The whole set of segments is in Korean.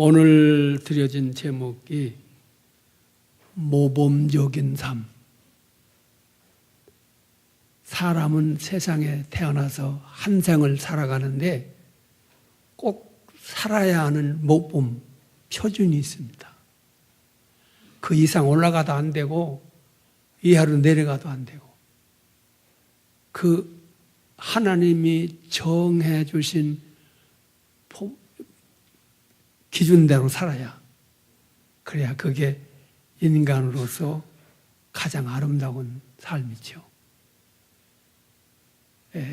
오늘 드려진 제목이 모범적인 삶. 사람은 세상에 태어나서 한 생을 살아가는데 꼭 살아야 하는 모범, 표준이 있습니다. 그 이상 올라가도 안 되고 이하로 내려가도 안 되고 그 하나님이 정해 주신 기준대로 살아야, 그래야 그게 인간으로서 가장 아름다운 삶이죠.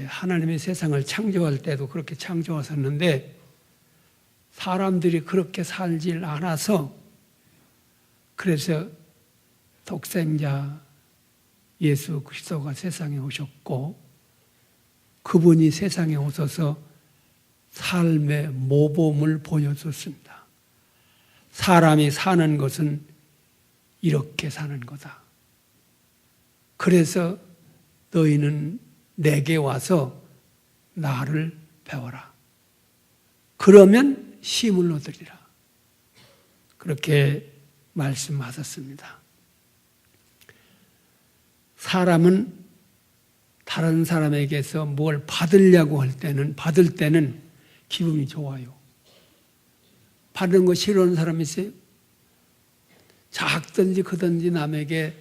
하나님이 세상을 창조할 때도 그렇게 창조하셨는데 사람들이 그렇게 살질 않아서, 그래서 독생자 예수 그리스도가 세상에 오셨고, 그분이 세상에 오셔서 삶의 모범을 보여줬습니다. 사람이 사는 것은 이렇게 사는 거다. 그래서 너희는 내게 와서 나를 배워라. 그러면 힘을 얻으리라. 그렇게 말씀하셨습니다. 사람은 다른 사람에게서 뭘 받으려고 받을 때는 기분이 좋아요. 받는 거 싫어하는 사람이 있어요? 작든지 크든지 남에게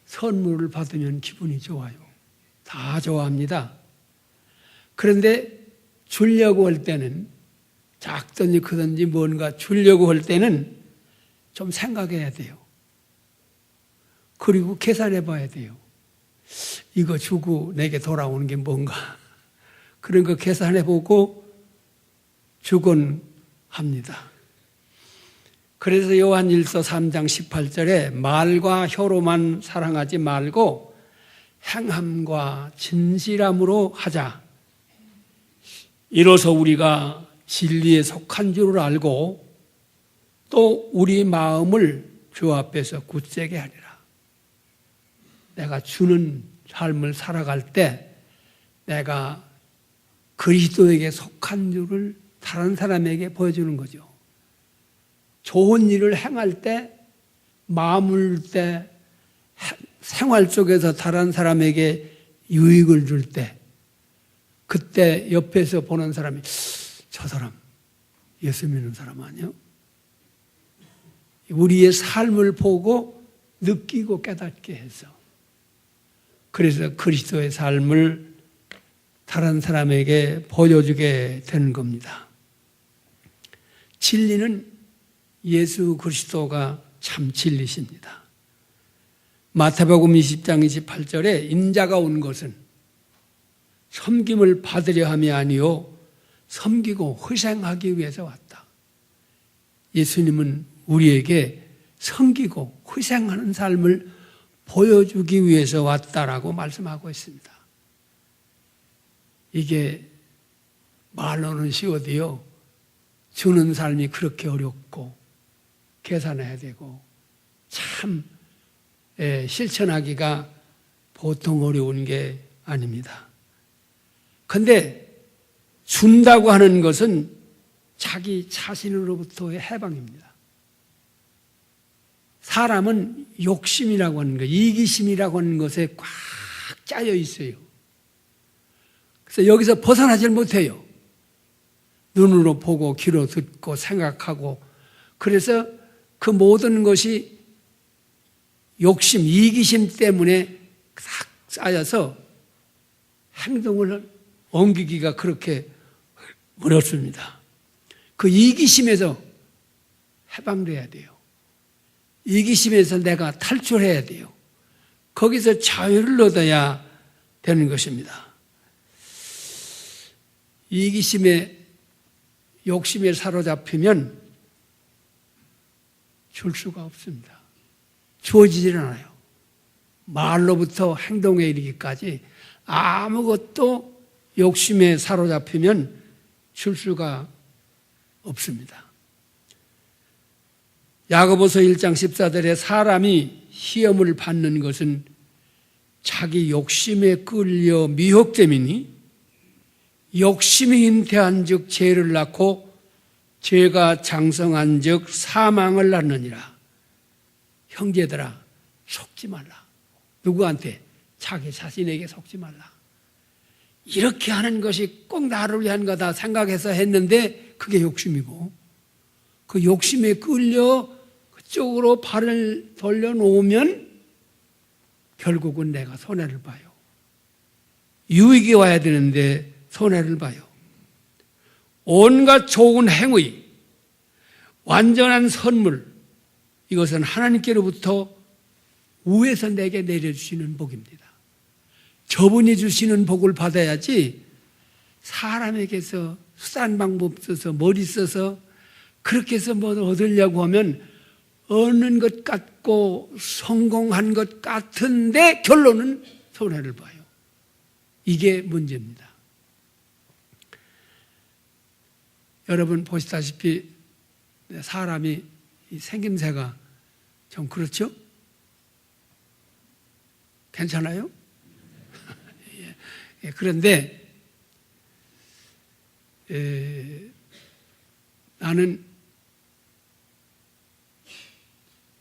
선물을 받으면 기분이 좋아요. 다 좋아합니다. 그런데 주려고 할 때는, 작든지 크든지 뭔가 주려고 할 때는 좀 생각해야 돼요. 그리고 계산해 봐야 돼요. 이거 주고 내게 돌아오는 게 뭔가. 그런 거 계산해 보고 주곤 합니다. 그래서 요한일서 3장 18절에 말과 혀로만 사랑하지 말고 행함과 진실함으로 하자. 이로써 우리가 진리에 속한 줄을 알고 또 우리 마음을 주 앞에서 굳세게 하리라. 내가 주는 삶을 살아갈 때 내가 그리스도에게 속한 줄을 다른 사람에게 보여주는 거죠. 좋은 일을 행할 때, 마음을 때, 생활 속에서 다른 사람에게 유익을 줄 때, 그때 옆에서 보는 사람이 저 사람 예수 믿는 사람 아니요? 우리의 삶을 보고 느끼고 깨닫게 해서, 그래서 그리스도의 삶을 다른 사람에게 보여주게 되는 겁니다. 진리는 예수 그리스도가 참 진리십니다. 마태복음 20장 28절에 인자가 온 것은 섬김을 받으려 함이 아니요 섬기고 희생하기 위해서 왔다. 예수님은 우리에게 섬기고 희생하는 삶을 보여주기 위해서 왔다라고 말씀하고 있습니다. 이게 말로는 쉬워도요, 주는 삶이 그렇게 어렵고 계산해야 되고 참 실천하기가 보통 어려운 게 아닙니다. 그런데 준다고 하는 것은 자기 자신으로부터의 해방입니다. 사람은 욕심이라고 하는 것, 이기심이라고 하는 것에 꽉 짜여 있어요. 그래서 여기서 벗어나질 못해요. 눈으로 보고 귀로 듣고 생각하고, 그래서 그 모든 것이 욕심, 이기심 때문에 싹 쌓여서 행동을 옮기기가 그렇게 어렵습니다. 그 이기심에서 해방돼야 돼요. 이기심에서 내가 탈출해야 돼요. 거기서 자유를 얻어야 되는 것입니다. 이기심에, 욕심에 사로잡히면 줄 수가 없습니다. 주어지질 않아요. 말로부터 행동에 이르기까지 아무것도 욕심에 사로잡히면 줄 수가 없습니다. 야고보서 1장 14절에 사람이 시험을 받는 것은 자기 욕심에 끌려 미혹됨이니 욕심이 잉태한 즉 죄를 낳고 죄가 장성한 즉 사망을 낳느니라. 형제들아, 속지 말라. 누구한테? 자기 자신에게 속지 말라. 이렇게 하는 것이 꼭 나를 위한 거다 생각해서 했는데 그게 욕심이고, 그 욕심에 끌려 그쪽으로 발을 돌려놓으면 결국은 내가 손해를 봐요. 유익이 와야 되는데 손해를 봐요. 온갖 좋은 행위, 완전한 선물, 이것은 하나님께로부터 위에서 내게 내려주시는 복입니다. 저분이 주시는 복을 받아야지 사람에게서 수단 방법 써서 머리 써서 그렇게 해서 뭐 얻으려고 하면 얻는 것 같고 성공한 것 같은데 결론은 손해를 봐요. 이게 문제입니다. 여러분 보시다시피 사람이 생김새가 좀 그렇죠? 괜찮아요? 그런데 나는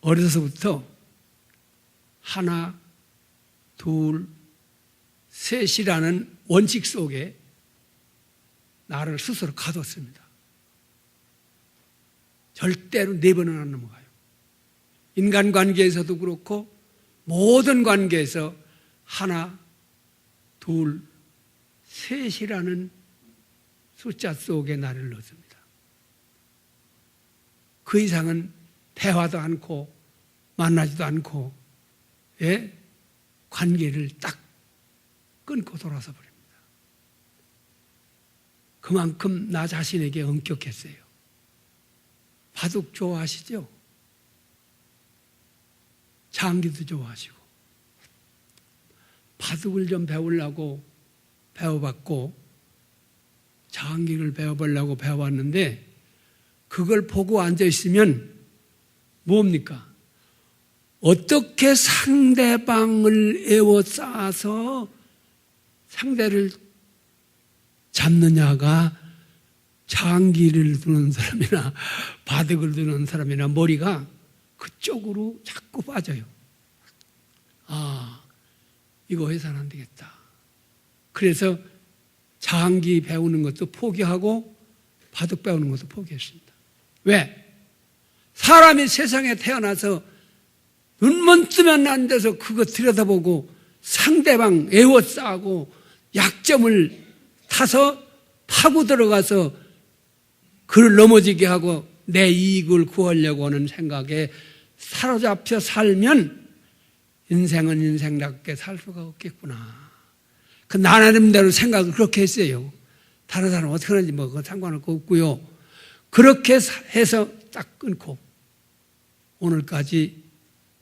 어려서부터 하나, 둘, 셋이라는 원칙 속에 나를 스스로 가뒀습니다. 절대로 4번은 안 넘어가요. 인간관계에서도 그렇고 모든 관계에서 하나, 둘, 셋이라는 숫자 속에 나를 넣습니다. 그 이상은 대화도 않고 만나지도 않고 관계를 딱 끊고 돌아서 버립니다. 그만큼 나 자신에게 엄격했어요. 바둑 좋아하시죠? 장기도 좋아하시고 바둑을 좀 배우려고 배워봤고 장기를 배워보려고 배워봤는데 그걸 보고 앉아있으면 뭡니까? 어떻게 상대방을 에워싸서 상대를 잡느냐가 장기를 두는 사람이나 바둑을 두는 사람이나 머리가 그쪽으로 자꾸 빠져요. 아, 이거 해서는 안 되겠다. 그래서 장기 배우는 것도 포기하고 바둑 배우는 것도 포기했습니다. 왜? 사람이 세상에 태어나서 눈만 뜨면 안 돼서 그거 들여다보고 상대방 에워싸고 약점을 타서 파고 들어가서 그를 넘어지게 하고 내 이익을 구하려고 하는 생각에 사로잡혀 살면 인생은 인생답게 살 수가 없겠구나. 그 나름대로 생각을 그렇게 했어요. 다른 사람은 어떻게 하는지 뭐 그거 상관없고요. 그렇게 해서 딱 끊고 오늘까지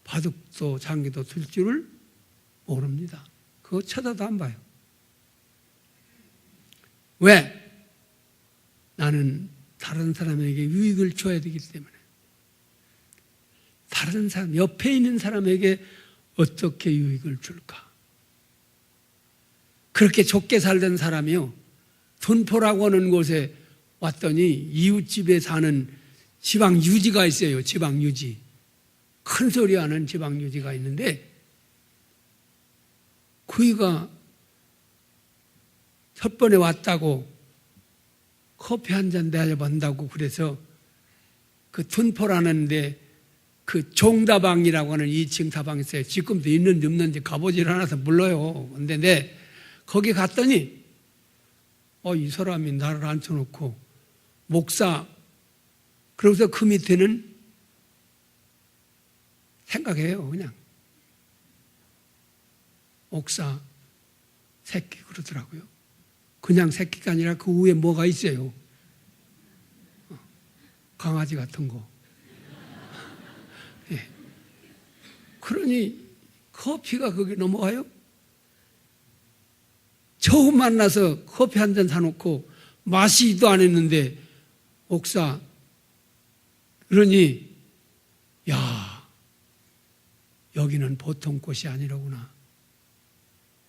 바둑도 장기도 둘 줄을 모릅니다. 그거 쳐다도 안 봐요. 왜? 나는 다른 사람에게 유익을 줘야 되기 때문에. 다른 사람, 옆에 있는 사람에게 어떻게 유익을 줄까? 그렇게 좁게 살던 사람이요, 둔포라고 하는 곳에 왔더니 이웃집에 사는 지방유지가 있어요. 지방유지. 큰 소리 하는 지방유지가 있는데 그이가 첫 번에 왔다고 커피 한 잔 내려본다고 그래서 그 둔포라는데 그 종다방이라고 하는 2층 다방이 있어요. 지금도 있는지 없는지 가보질 않아서 몰라요. 근데 거기 갔더니 이 사람이 나를 앉혀놓고 목사, 그러고서 그 밑에는 생각해요. 그냥 목사 새끼 그러더라고요. 그냥 새끼가 아니라 그 위에 뭐가 있어요. 강아지 같은 거. 예. 그러니 커피가 거기 넘어가요? 처음 만나서 커피 한 잔 사놓고 마시지도 않았는데 목사 그러니 야, 여기는 보통 곳이 아니로구나.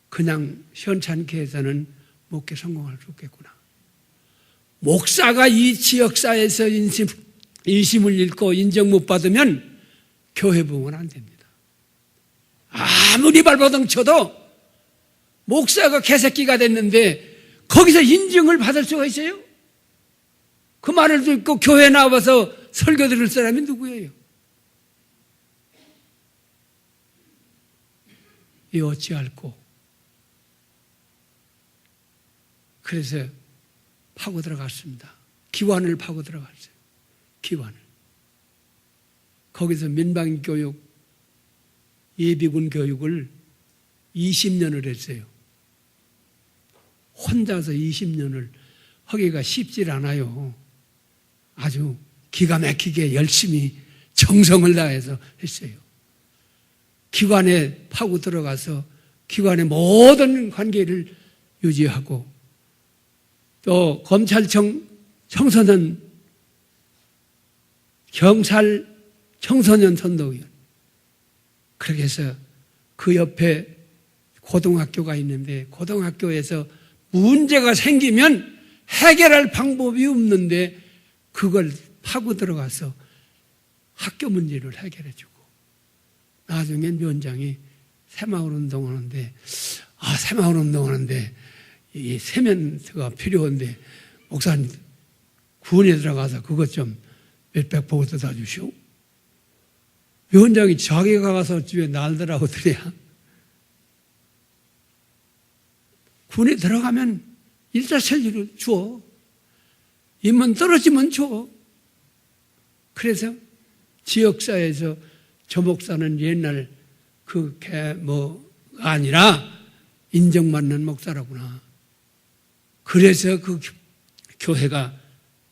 그냥 현찮게 해서는 먹게 성공할 수 없겠구나. 목사가 이 지역사회에서 인심을 잃고 인정 못 받으면 교회 부흥은 안 됩니다. 아무리 발버둥 쳐도 목사가 개새끼가 됐는데 거기서 인정을 받을 수가 있어요? 그 말을 듣고 교회 나와서 설교 들을 사람이 누구예요? 이 어찌할꼬? 그래서 파고 들어갔습니다. 기관을 파고 들어갔어요. 기관을. 거기서 민방교육, 예비군 교육을 20년을 했어요. 혼자서 20년을 하기가 쉽질 않아요. 아주 기가 막히게 열심히 정성을 다해서 했어요. 기관에 파고 들어가서 기관의 모든 관계를 유지하고 또 검찰청 청소년, 경찰 청소년 선도위원 그렇게 해서 그 옆에 고등학교가 있는데 고등학교에서 문제가 생기면 해결할 방법이 없는데 그걸 파고 들어가서 학교 문제를 해결해주고 나중엔 위원장이 새마을 운동하는데 새마을 운동하는데 이 세면대가 필요한데 목사님 군에 들어가서 그것 좀 몇백 보고 뜯어 주시오. 위원장이 자기가 가서 집에 날더라고 그래야 군에 들어가면 일자천리를 줘. 인문 떨어지면 줘. 그래서 지역사회에서 저 목사는 옛날 그게 아니라 인정받는 목사라구나. 그래서 그 교회가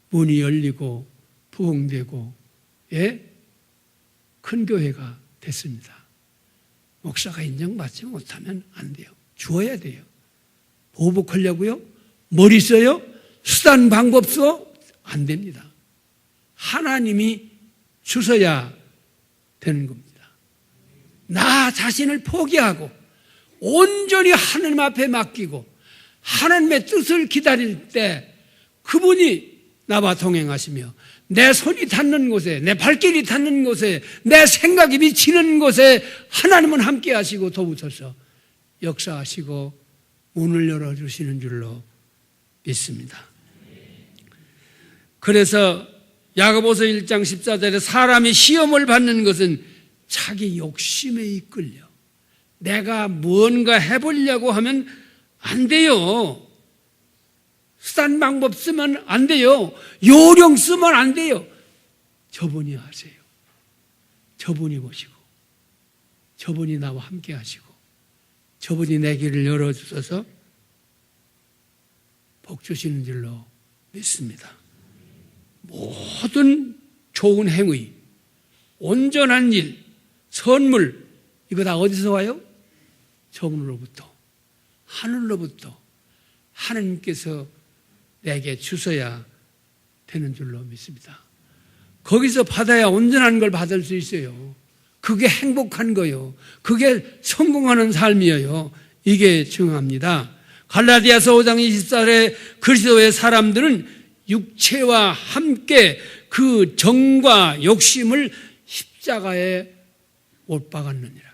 문이 열리고 부흥되고 큰 교회가 됐습니다. 목사가 인정받지 못하면 안 돼요. 주어야 돼요. 보복하려고요? 머리 써요? 수단 방법 써? 안 됩니다. 하나님이 주셔야 되는 겁니다. 나 자신을 포기하고 온전히 하나님 앞에 맡기고 하나님의 뜻을 기다릴 때 그분이 나와 동행하시며 내 손이 닿는 곳에 내 발길이 닿는 곳에 내 생각이 미치는 곳에 하나님은 함께 하시고 도우셔서 역사하시고 문을 열어주시는 줄로 믿습니다. 그래서 야고보서 1장 14절에 사람이 시험을 받는 것은 자기 욕심에 이끌려 내가 뭔가 해보려고 하면 안 돼요. 수단 방법 쓰면 안 돼요. 요령 쓰면 안 돼요. 저분이 하세요. 저분이 보시고 저분이 나와 함께 하시고 저분이 내 길을 열어주셔서 복 주시는 줄로 믿습니다. 모든 좋은 행위, 온전한 일, 선물 이거 다 어디서 와요? 저분으로부터, 하늘로부터 하나님께서 내게 주셔야 되는 줄로 믿습니다. 거기서 받아야 온전한 걸 받을 수 있어요. 그게 행복한 거요. 그게 성공하는 삶이에요. 이게 중요합니다. 갈라디아서 5장 24절에 그리스도의 사람들은 육체와 함께 그 정과 욕심을 십자가에 못 박았느니라.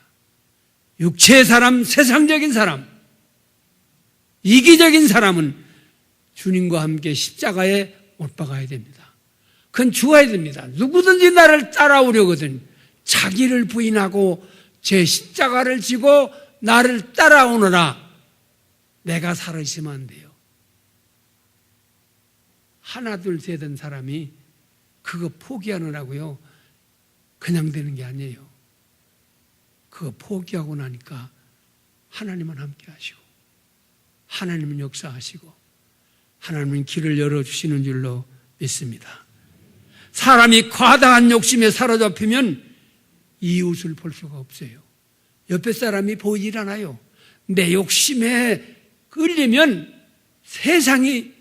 육체의 사람, 세상적인 사람, 이기적인 사람은 주님과 함께 십자가에 못 박아야 됩니다. 그건 죽어야 됩니다. 누구든지 나를 따라오려거든 자기를 부인하고 제 십자가를 지고 나를 따라오너라. 내가 살아있으면 안 돼요. 하나 둘 셋 된 사람이 그거 포기하느라고요 그냥 되는 게 아니에요. 그거 포기하고 나니까 하나님은 함께 하시고 하나님은 역사하시고 하나님은 길을 열어주시는 줄로 믿습니다. 사람이 과다한 욕심에 사로잡히면 이웃을 볼 수가 없어요. 옆에 사람이 보이질 않아요. 내 욕심에 끌리면 세상이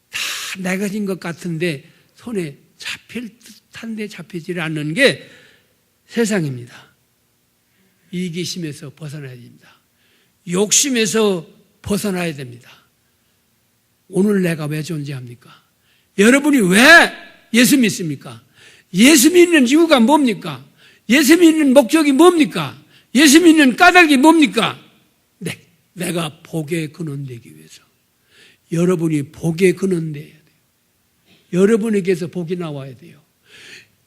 다 내가 진 것 같은데 손에 잡힐 듯한데 잡히질 않는 게 세상입니다. 이기심에서 벗어나야 됩니다. 욕심에서 벗어나야 됩니다. 오늘 내가 왜 존재합니까? 여러분이 왜 예수 믿습니까? 예수 믿는 이유가 뭡니까? 예수 믿는 목적이 뭡니까? 예수 믿는 까닭이 뭡니까? 내가 복의 근원 되기 위해서. 여러분이 복의 근원 되어야 돼요. 여러분에게서 복이 나와야 돼요.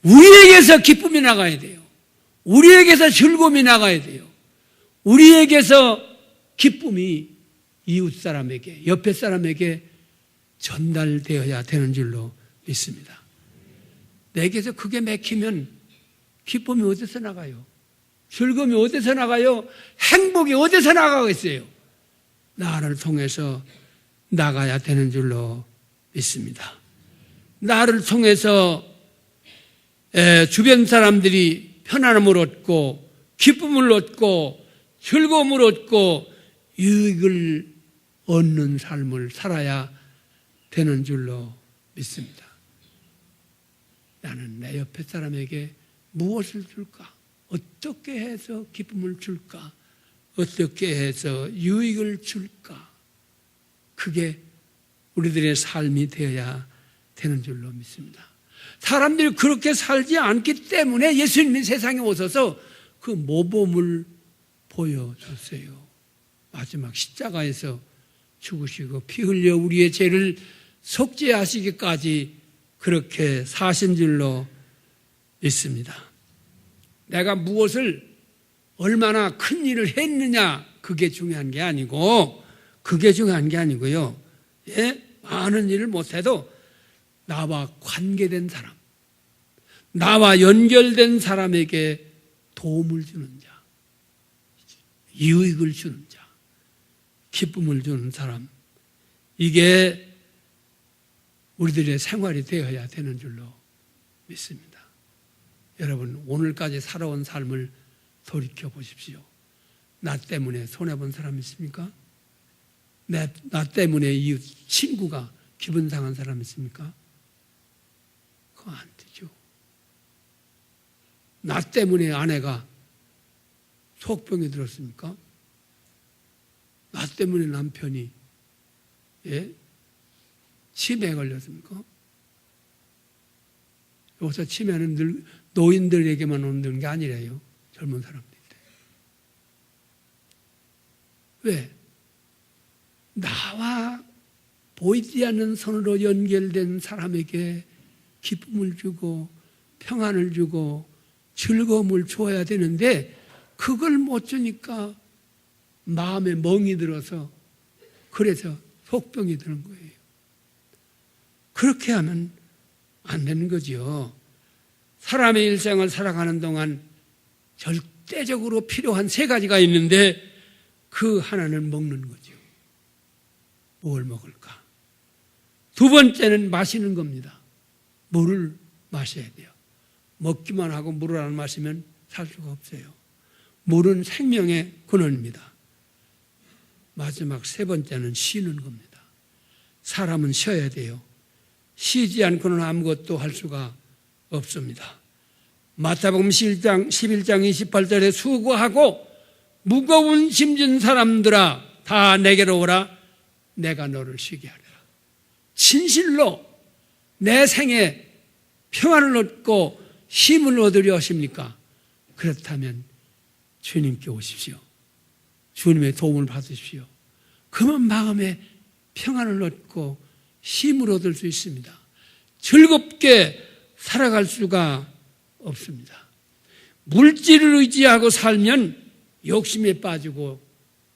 우리에게서 기쁨이 나가야 돼요. 우리에게서 즐거움이 나가야 돼요. 우리에게서 기쁨이 이웃 사람에게, 옆에 사람에게 전달되어야 되는 줄로 믿습니다. 내게서 그게 맥히면 기쁨이 어디서 나가요? 즐거움이 어디서 나가요? 행복이 어디서 나가겠어요? 나를 통해서 나가야 되는 줄로 믿습니다. 나를 통해서 주변 사람들이 편안함을 얻고 기쁨을 얻고 즐거움을 얻고 유익을 얻는 삶을 살아야 되는 줄로 믿습니다. 나는 내 옆에 사람에게 무엇을 줄까? 어떻게 해서 기쁨을 줄까? 어떻게 해서 유익을 줄까? 그게 우리들의 삶이 되어야 되는 줄로 믿습니다. 사람들이 그렇게 살지 않기 때문에 예수님이 세상에 오셔서 그 모범을 보여줬어요. 마지막 십자가에서 죽으시고 피 흘려 우리의 죄를 속죄하시기까지 그렇게 사신 줄로 믿습니다. 내가 무엇을 얼마나 큰 일을 했느냐 그게 중요한 게 아니고요. 많은 일을 못해도 나와 관계된 사람, 나와 연결된 사람에게 도움을 주는 자, 유익을 주는 자, 기쁨을 주는 사람, 이게 우리들의 생활이 되어야 되는 줄로 믿습니다. 여러분, 오늘까지 살아온 삶을 돌이켜 보십시오. 나 때문에 손해본 사람 있습니까? 나 때문에 이웃 친구가 기분 상한 사람 있습니까? 그거 안 되죠. 나 때문에 아내가 속병에 들었습니까? 나 때문에 남편이 치매에 걸렸습니까? 여기서 치매는 노인들에게만 오는 게 아니래요. 젊은 사람들인데. 왜? 나와 보이지 않는 선으로 연결된 사람에게 기쁨을 주고 평안을 주고 즐거움을 줘야 되는데 그걸 못 주니까 마음에 멍이 들어서 그래서 속병이 드는 거예요. 그렇게 하면 안 되는 거죠. 사람의 일생을 살아가는 동안 절대적으로 필요한 세 가지가 있는데 그 하나는 먹는 거죠. 뭘 먹을까? 두 번째는 마시는 겁니다. 물을 마셔야 돼요. 먹기만 하고 물을 안 마시면 살 수가 없어요. 물은 생명의 근원입니다. 마지막 세 번째는 쉬는 겁니다. 사람은 쉬어야 돼요. 쉬지 않고는 아무것도 할 수가 없습니다. 마태복음 11장 28절에 수고하고 무거운 짐진 사람들아 다 내게로 오라 내가 너를 쉬게 하리라. 진실로 내 생에 평안을 얻고 힘을 얻으려 하십니까? 그렇다면 주님께 오십시오. 주님의 도움을 받으십시오. 그러면 마음에 평안을 얻고 힘을 얻을 수 있습니다. 즐겁게 살아갈 수가 없습니다. 물질을 의지하고 살면 욕심에 빠지고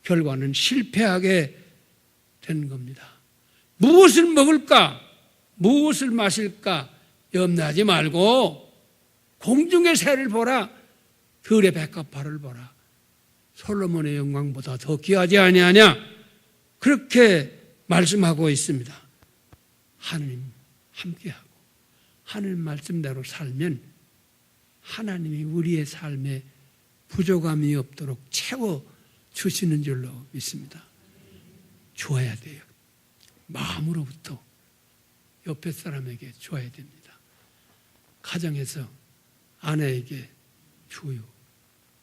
결과는 실패하게 되는 겁니다. 무엇을 먹을까? 무엇을 마실까? 염려하지 말고 공중의 새를 보라. 들의 백합화를 보라. 솔로몬의 영광보다 더 귀하지 아니하냐? 그렇게 말씀하고 있습니다. 하나님 함께하고 하나님 말씀대로 살면 하나님이 우리의 삶에 부족함이 없도록 채워주시는 줄로 믿습니다. 줘야 돼요. 마음으로부터 옆에 사람에게 줘야 됩니다. 가정에서 아내에게 줘요.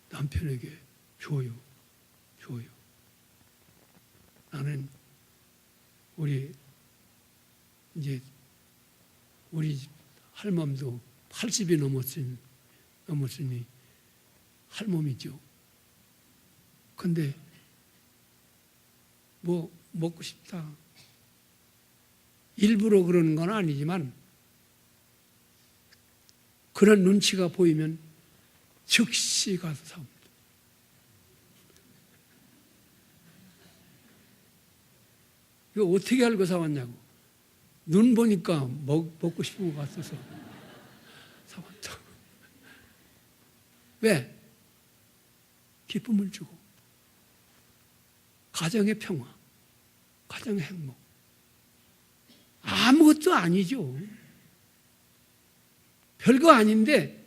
남편에게 줘요. 나는 우리 이제 우리 할멈도 80이 넘었으니 할멈이죠. 근데 뭐 먹고 싶다. 일부러 그러는 건 아니지만 그런 눈치가 보이면 즉시 가서 사옵니다. 이거 어떻게 알고 사왔냐고. 눈 보니까 먹고 싶은 거 같아서 사왔다. 왜? 기쁨을 주고 가정의 평화, 가정의 행복. 아무것도 아니죠. 별거 아닌데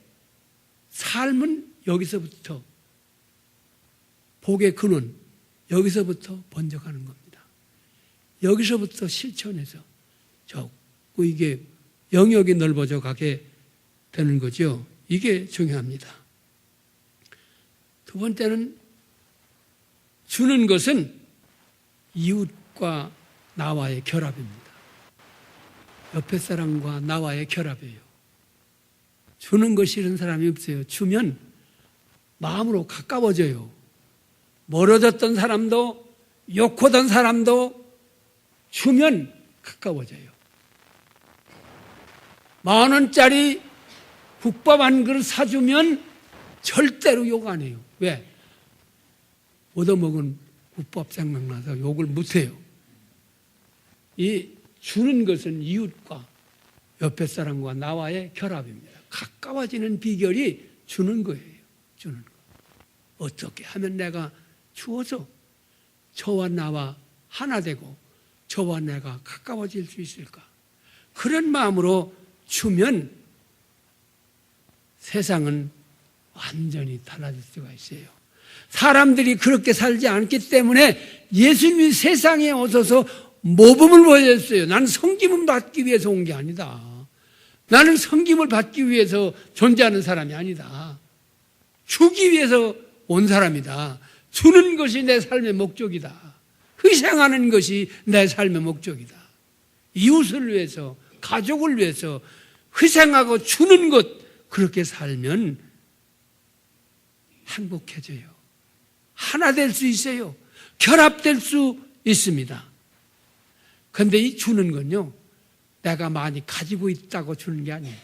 삶은 여기서부터 복의 근원, 여기서부터 번져가는 겁니다. 여기서부터 실천해서 자꾸 이게 영역이 넓어져 가게 되는 거죠. 이게 중요합니다. 두 번째는 주는 것은 이웃과 나와의 결합입니다. 옆에 사람과 나와의 결합이에요. 주는 거 싫은 사람이 없어요. 주면 마음으로 가까워져요. 멀어졌던 사람도 욕하던 사람도 주면 가까워져요. 10,000원짜리 국밥 한 그릇 사주면 절대로 욕 안 해요. 왜? 얻어먹은 국밥 생각나서 욕을 못해요. 이 주는 것은 이웃과 옆에 사람과 나와의 결합입니다. 가까워지는 비결이 주는 거예요. 주는 거. 어떻게 하면 내가 주어서 저와 나와 하나 되고 저와 내가 가까워질 수 있을까? 그런 마음으로 주면 세상은 완전히 달라질 수가 있어요. 사람들이 그렇게 살지 않기 때문에 예수님이 세상에 오셔서 모범을 보여줬어요. 나는 섬김을 받기 위해서 온 게 아니다. 나는 섬김을 받기 위해서 존재하는 사람이 아니다. 주기 위해서 온 사람이다. 주는 것이 내 삶의 목적이다. 희생하는 것이 내 삶의 목적이다. 이웃을 위해서, 가족을 위해서 희생하고 주는 것, 그렇게 살면 행복해져요. 하나 될 수 있어요. 결합될 수 있습니다. 그런데 이 주는 건요, 내가 많이 가지고 있다고 주는 게 아닙니다.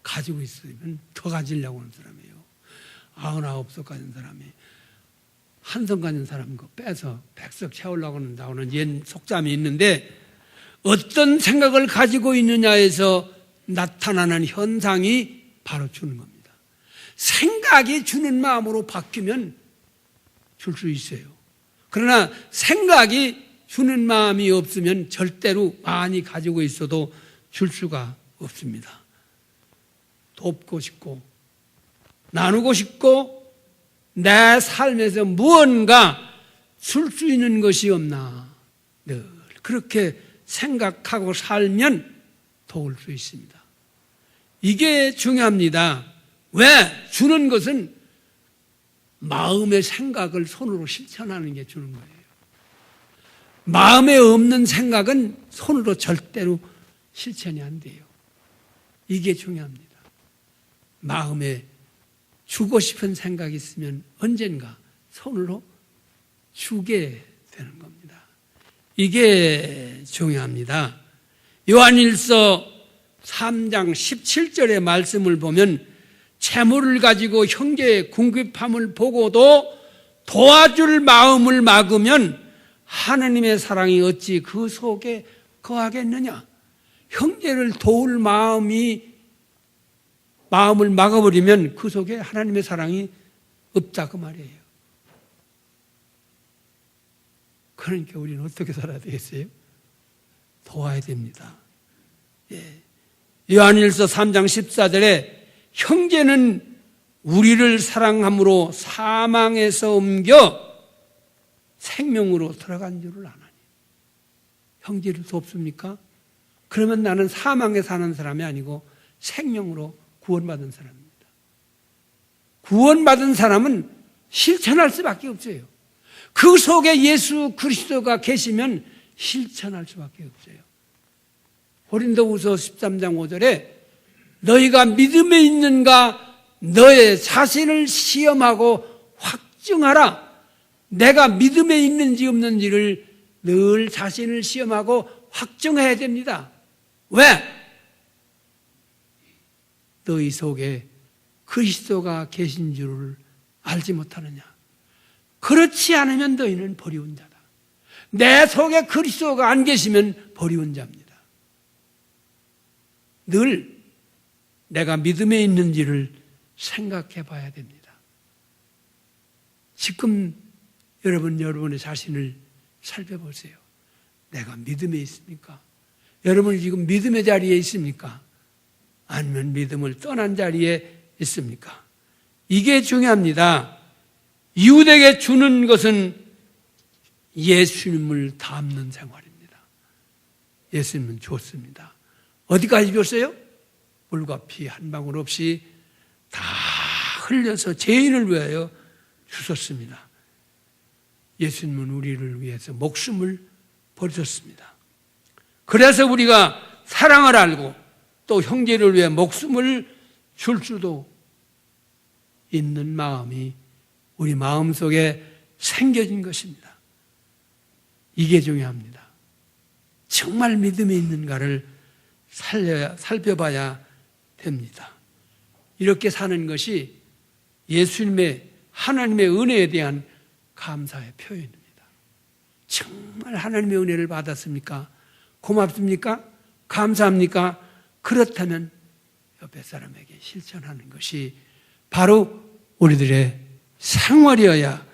가지고 있으면 더 가지려고 하는 사람이에요. 99석 가진 사람이 한 성 가진 사람 거 빼서 100석 채우려고 한다고는 옛 속담이 있는데, 어떤 생각을 가지고 있느냐에서 나타나는 현상이 바로 주는 겁니다. 생각이 주는 마음으로 바뀌면 줄 수 있어요. 그러나 생각이 주는 마음이 없으면 절대로 많이 가지고 있어도 줄 수가 없습니다. 돕고 싶고 나누고 싶고 내 삶에서 무언가 줄 수 있는 것이 없나 늘 그렇게 생각하고 살면 도울 수 있습니다. 이게 중요합니다. 왜? 주는 것은 마음의 생각을 손으로 실천하는 게 주는 거예요. 마음에 없는 생각은 손으로 절대로 실천이 안 돼요. 이게 중요합니다. 마음에 주고 싶은 생각이 있으면 언젠가 손으로 주게 되는 겁니다. 이게 중요합니다. 요한일서 3장 17절의 말씀을 보면 재물을 가지고 형제의 궁핍함을 보고도 도와줄 마음을 막으면 하느님의 사랑이 어찌 그 속에 거하겠느냐. 형제를 도울 마음을 막아버리면 그 속에 하나님의 사랑이 없다 그 말이에요. 그러니까 우리는 어떻게 살아야 되겠어요? 도와야 됩니다. 예. 요한일서 3장 14절에 형제는 우리를 사랑함으로 사망에서 옮겨 생명으로 들어간 줄을 아나니. 형제를 돕습니까? 그러면 나는 사망에 사는 사람이 아니고 생명으로 구원받은 사람입니다. 구원받은 사람은 실천할 수밖에 없어요. 그 속에 예수 그리스도가 계시면 실천할 수밖에 없어요. 고린도후서 13장 5절에 너희가 믿음에 있는가 너의 자신을 시험하고 확증하라. 내가 믿음에 있는지 없는지를 늘 자신을 시험하고 확증해야 됩니다. 왜? 너희 속에 그리스도가 계신 줄을 알지 못하느냐? 그렇지 않으면 너희는 버리운 자다. 내 속에 그리스도가 안 계시면 버리운 자입니다. 늘 내가 믿음에 있는지를 생각해 봐야 됩니다. 지금 여러분의 자신을 살펴보세요. 내가 믿음에 있습니까? 여러분이 지금 믿음의 자리에 있습니까? 아니면 믿음을 떠난 자리에 있습니까? 이게 중요합니다. 이웃에게 주는 것은 예수님을 닮는 생활입니다. 예수님은 줬습니다. 어디까지 줬어요? 물과 피 한 방울 없이 다 흘려서 죄인을 위하여 주셨습니다. 예수님은 우리를 위해서 목숨을 버리셨습니다. 그래서 우리가 사랑을 알고 또 형제를 위해 목숨을 줄 수도 있는 마음이 우리 마음속에 생겨진 것입니다. 이게 중요합니다. 정말 믿음이 있는가를 살펴봐야 됩니다. 이렇게 사는 것이 예수님의 하나님의 은혜에 대한 감사의 표현입니다. 정말 하나님의 은혜를 받았습니까? 고맙습니까? 감사합니까? 그렇다면 옆에 사람에게 실천하는 것이 바로 우리들의 생활이어야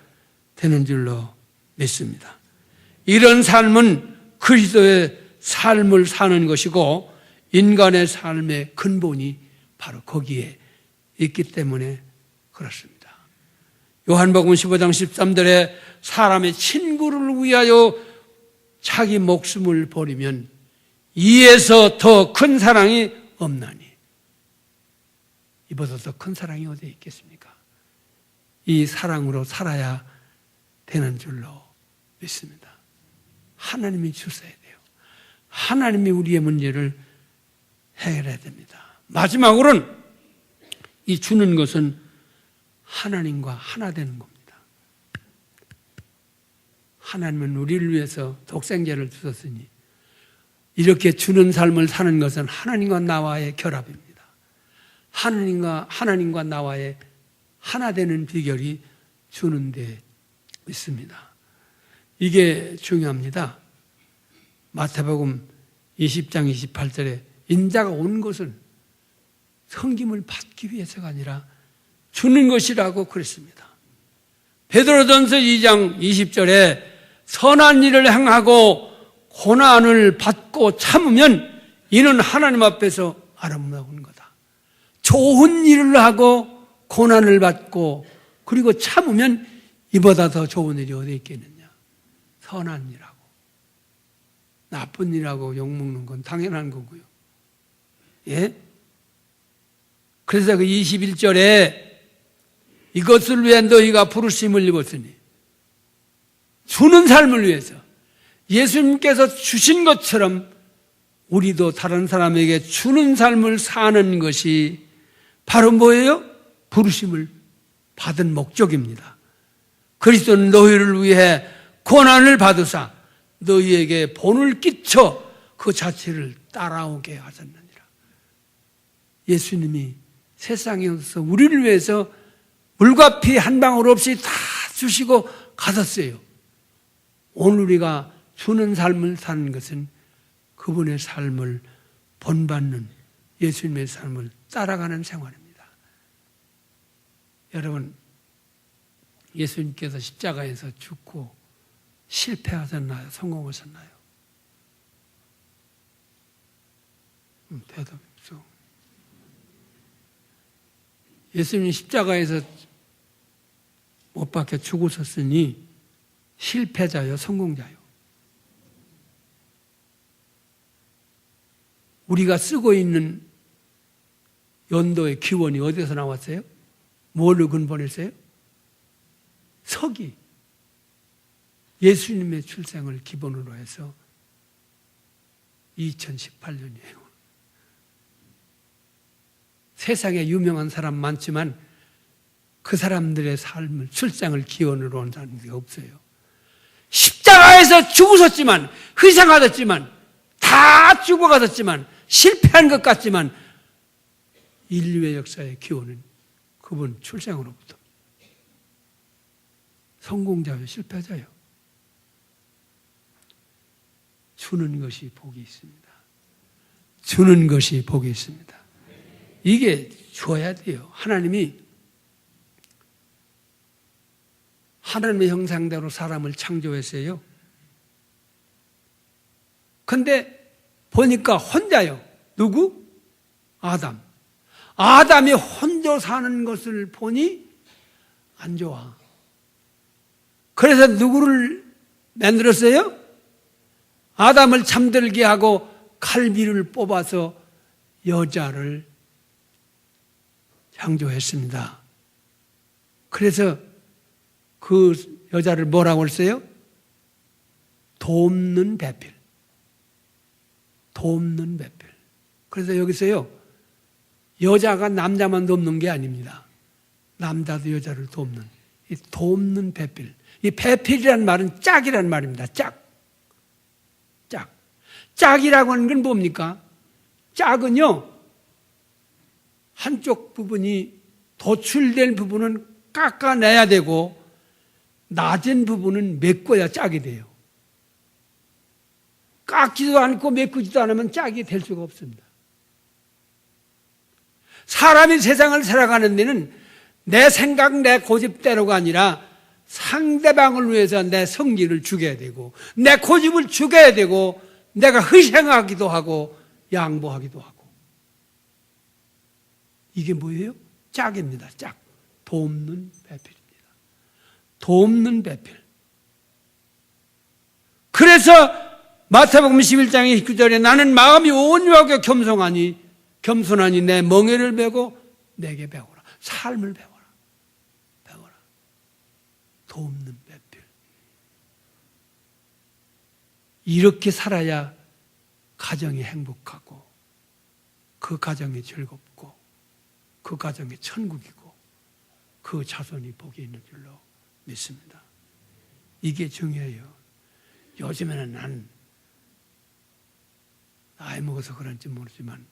되는 줄로 믿습니다. 이런 삶은 그리스도의 삶을 사는 것이고 인간의 삶의 근본이 바로 거기에 있기 때문에 그렇습니다. 요한복음 15장 13절에 사람의 친구를 위하여 자기 목숨을 버리면 이에서 더 큰 사랑이 없나니. 이보다 더 큰 사랑이 어디에 있겠습니까? 이 사랑으로 살아야 되는 줄로 믿습니다. 하나님이 주셔야 돼요. 하나님이 우리의 문제를 해결해야 됩니다. 마지막으로는 이 주는 것은 하나님과 하나 되는 겁니다. 하나님은 우리를 위해서 독생자를 주셨으니 이렇게 주는 삶을 사는 것은 하나님과 나와의 결합입니다. 하나님과 나와의 하나 되는 비결이 주는 데 있습니다. 이게 중요합니다. 마태복음 20장 28절에 인자가 온 것은 섬김을 받기 위해서가 아니라 주는 것이라고 그랬습니다. 베드로전서 2장 20절에 선한 일을 행하고 고난을 받고 참으면 이는 하나님 앞에서 아름다운 거다. 좋은 일을 하고 고난을 받고 그리고 참으면 이보다 더 좋은 일이 어디 있겠느냐. 선한 일하고 나쁜 일하고 욕먹는 건 당연한 거고요. 예? 그래서 그 21절에 이것을 위해 너희가 부르심을 입었으니 주는 삶을 위해서 예수님께서 주신 것처럼 우리도 다른 사람에게 주는 삶을 사는 것이 바로 뭐예요? 부르심을 받은 목적입니다. 그리스도는 너희를 위해 고난을 받으사 너희에게 본을 끼쳐 그 자체를 따라오게 하셨느니라. 예수님이 세상에 오셔서 우리를 위해서 물과 피 한 방울 없이 다 주시고 가셨어요. 오늘 우리가 주는 삶을 사는 것은 그분의 삶을 본받는 예수님의 삶을 따라가는 생활입니다. 여러분, 예수님께서 십자가에서 죽고 실패하셨나요? 성공하셨나요? 대답이 없어. 예수님 십자가에서 못 박혀 죽으셨으니 실패자요, 성공자요. 우리가 쓰고 있는 연도의 기원이 어디서 나왔어요? 뭘로 근본했어요? 서기. 예수님의 출생을 기본으로 해서 2018년이에요. 세상에 유명한 사람 많지만 그 사람들의 삶을, 출생을 기원으로 한 사람이 없어요. 십자가에서 죽으셨지만, 희생하셨지만, 다 죽어가셨지만, 실패한 것 같지만, 인류의 역사의 기원은 그분 출생으로부터. 성공자요, 실패자요. 주는 것이 복이 있습니다. 주는 것이 복이 있습니다. 이게 줘야 돼요. 하나님의 형상대로 사람을 창조했어요. 근데 보니까 혼자요. 누구? 아담. 아담이 혼자 사는 것을 보니 안 좋아. 그래서 누구를 만들었어요? 아담을 잠들게 하고 칼비를 뽑아서 여자를 창조했습니다. 그래서 그 여자를 뭐라고 했어요? 돕는 배필. 돕는 배필. 그래서 여기서요, 여자가 남자만 돕는 게 아닙니다. 남자도 여자를 돕는. 이 돕는 배필. 이 배필이란 말은 짝이란 말입니다. 짝. 짝이라고 하는 건 뭡니까? 짝은요, 한쪽 부분이 도출될 부분은 깎아내야 되고 낮은 부분은 메꿔야 짝이 돼요. 깎지도 않고 메꾸지도 않으면 짝이 될 수가 없습니다. 사람이 세상을 살아가는 데는 내 생각, 내 고집대로가 아니라 상대방을 위해서 내 성질을 죽여야 되고 내 고집을 죽여야 되고 내가 희생하기도 하고 양보하기도 하고. 이게 뭐예요? 짝입니다. 짝. 돕는 배필입니다. 돕는 배필. 그래서 마태복음 11장의 9절에 나는 마음이 온유하게 겸손하니 내 멍에를 메고 내게 배우라. 삶을 배워라. 돕는 배필. 이렇게 살아야 가정이 행복하고 그 가정이 즐겁고 그 가정이 천국이고 그 자손이 복이 있는 줄로 믿습니다. 이게 중요해요. 요즘에는 난 나이 먹어서 그런지 모르지만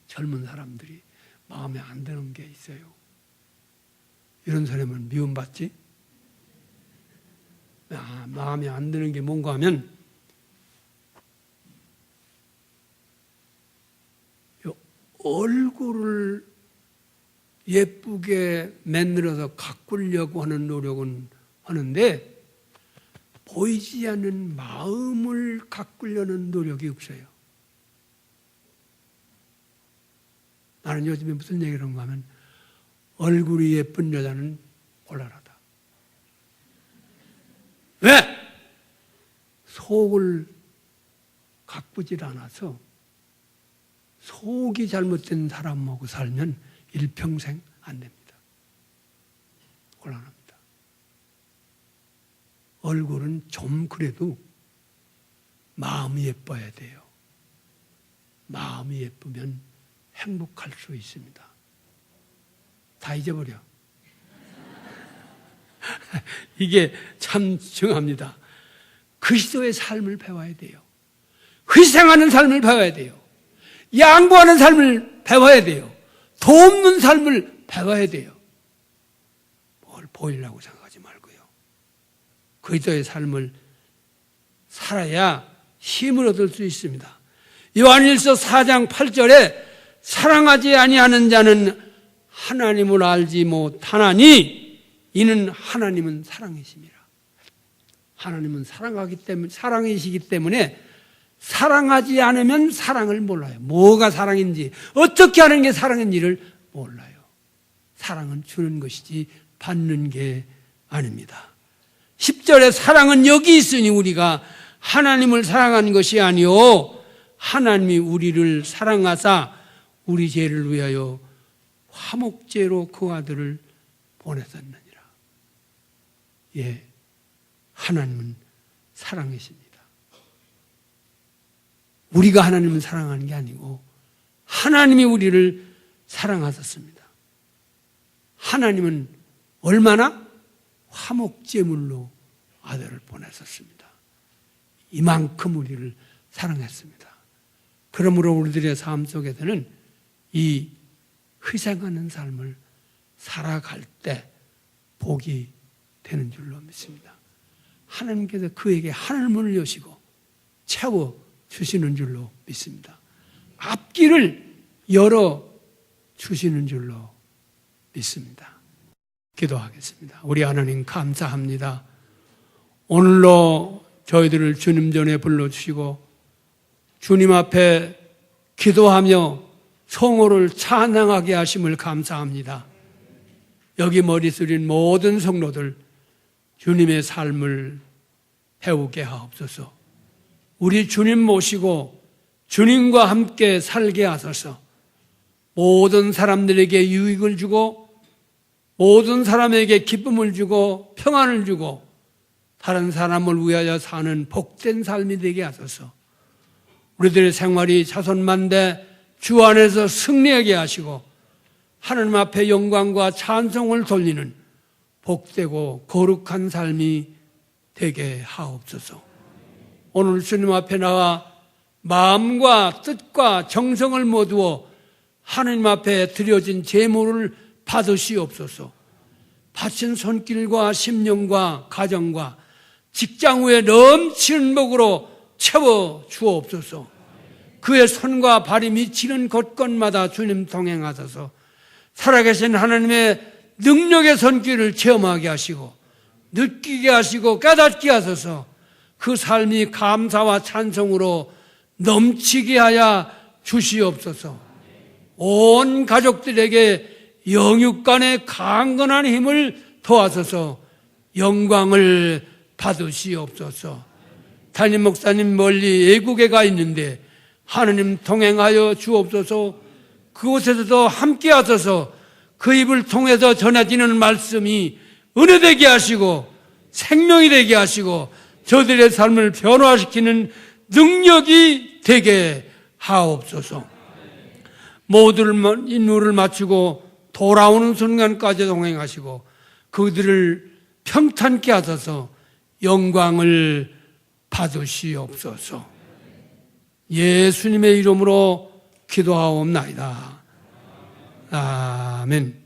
젊은 사람들이 마음에 안 드는 게 있어요. 이런 사람은 미움받지? 마음에 안 드는 게 뭔가 하면 얼굴을 예쁘게 만들어서 가꾸려고 하는 노력은 하는데 보이지 않는 마음을 가꾸려는 노력이 없어요. 나는 요즘에 무슨 얘기를 하는가 하면 얼굴이 예쁜 여자는 곤란하다. 왜? 속을 가꾸질 않아서 속이 잘못된 사람하고 살면 일평생 안 됩니다. 곤란합니다. 얼굴은 좀 그래도 마음이 예뻐야 돼요. 마음이 예쁘면 행복할 수 있습니다. 다 잊어버려. 이게 참 중요합니다. 그리스도의 삶을 배워야 돼요. 희생하는 삶을 배워야 돼요. 양보하는 삶을 배워야 돼요. 돕는 삶을 배워야 돼요. 뭘 보이려고 생각하지 말고요. 그리스도의 삶을 살아야 힘을 얻을 수 있습니다. 요한일서 4장 8절에 사랑하지 아니하는 자는 하나님을 알지 못하나니 이는 하나님은 사랑이심이라. 하나님은 사랑이시기 때문에 사랑하지 않으면 사랑을 몰라요. 뭐가 사랑인지, 어떻게 하는 게 사랑인지를 몰라요. 사랑은 주는 것이지 받는 게 아닙니다. 10절에 사랑은 여기 있으니 우리가 하나님을 사랑한 것이 아니요 하나님이 우리를 사랑하사 우리 죄를 위하여 화목제로 그 아들을 보내셨느니라. 예, 하나님은 사랑이십니다. 우리가 하나님을 사랑하는 게 아니고 하나님이 우리를 사랑하셨습니다. 하나님은 얼마나 화목제물로 아들을 보내셨습니다. 이만큼 우리를 사랑했습니다. 그러므로 우리들의 삶 속에서는 이 희생하는 삶을 살아갈 때 복이 되는 줄로 믿습니다. 하나님께서 그에게 하늘문을 여시고 채워주시는 줄로 믿습니다. 앞길을 열어주시는 줄로 믿습니다. 기도하겠습니다. 우리 하나님 감사합니다. 오늘로 저희들을 주님 전에 불러주시고 주님 앞에 기도하며 성호를 찬양하게 하심을 감사합니다. 여기 머리 숙인 모든 성도들 주님의 삶을 배우게 하옵소서. 우리 주님 모시고 주님과 함께 살게 하소서. 모든 사람들에게 유익을 주고 모든 사람에게 기쁨을 주고 평안을 주고 다른 사람을 위하여 사는 복된 삶이 되게 하소서. 우리들의 생활이 자손만대 주 안에서 승리하게 하시고 하나님 앞에 영광과 찬송을 돌리는 복되고 거룩한 삶이 되게 하옵소서. 오늘 주님 앞에 나와 마음과 뜻과 정성을 모두어 하나님 앞에 드려진 제물을 받으시옵소서. 바친 손길과 심령과 가정과 직장 후에 넘치는 복으로 채워 주옵소서. 그의 손과 발이 미치는 곳곳마다 주님 동행하소서. 살아계신 하나님의 능력의 손길을 체험하게 하시고 느끼게 하시고 깨닫게 하소서. 그 삶이 감사와 찬송으로 넘치게 하여 주시옵소서. 온 가족들에게 영육간의 강건한 힘을 더하소서. 영광을 받으시옵소서. 담임 목사님 멀리 외국에 가 있는데 하나님 동행하여 주옵소서. 그곳에서도 함께 하소서. 그 입을 통해서 전해지는 말씀이 은혜되게 하시고 생명이 되게 하시고 저들의 삶을 변화시키는 능력이 되게 하옵소서. 모든 인물을 마치고 돌아오는 순간까지 동행하시고 그들을 평탄케 하소서. 영광을 받으시옵소서. 예수님의 이름으로 기도하옵나이다. 아멘.